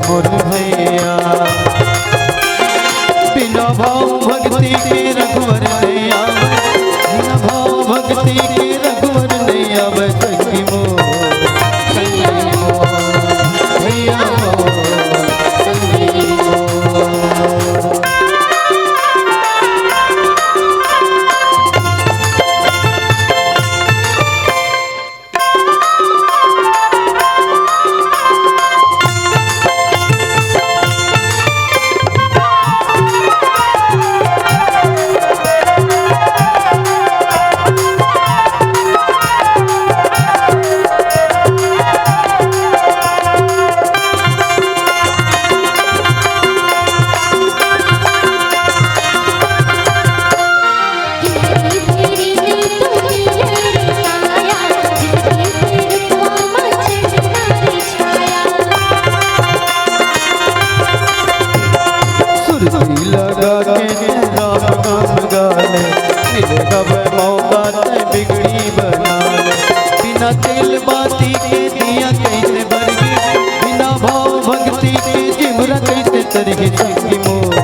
मोर भैया। बिना भाव भक्ति के रघुवर नहीं आवे, बिना भाव भक्ति के रघुवर नहीं आवे। संगी मोर भैया मोर संगी मोर। लगा के राम नाम गाले, मिलेगा वह मौका ते बिगड़ी बना ले। बिना तेल बाती के दिया कैसे भरगी, बिना भाव भक्ति के जिमरा कैसे तरगी। संगी मोर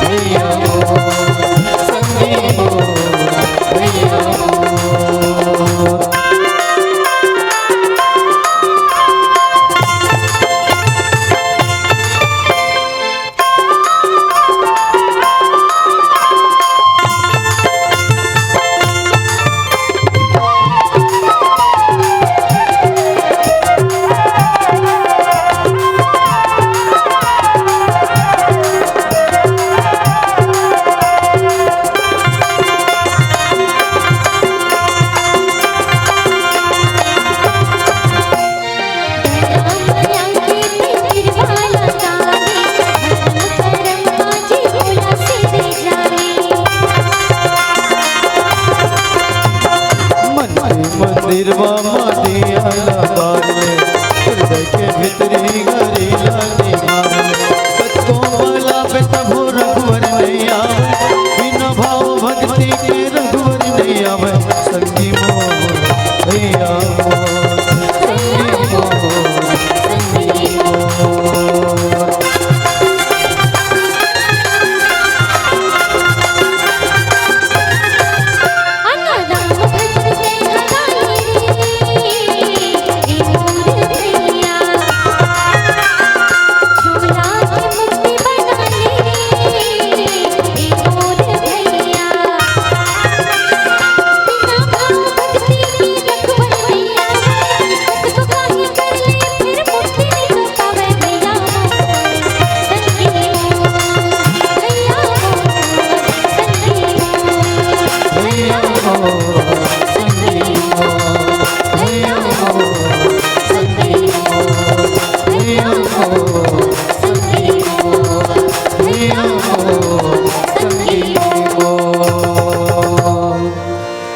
भैया मोर संगी मोर भैया मोर। मंदिरवा मादिया लगाले, हृदय के भीतरी गरी लानी मारले। कतको वाला पे तब रघुवर नहीं आवे, बिना भाव भक्ति के रघुवर नहीं आवे। संगी मोर भैया मोर संगी मोर संगी मोर।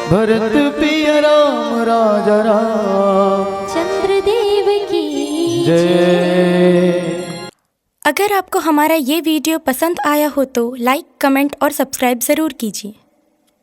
भरत पिया राम राजा राम चंद्रदेव की जय। अगर आपको हमारा ये वीडियो पसंद आया हो तो लाइक, कमेंट और सब्सक्राइब ज़रूर कीजिए।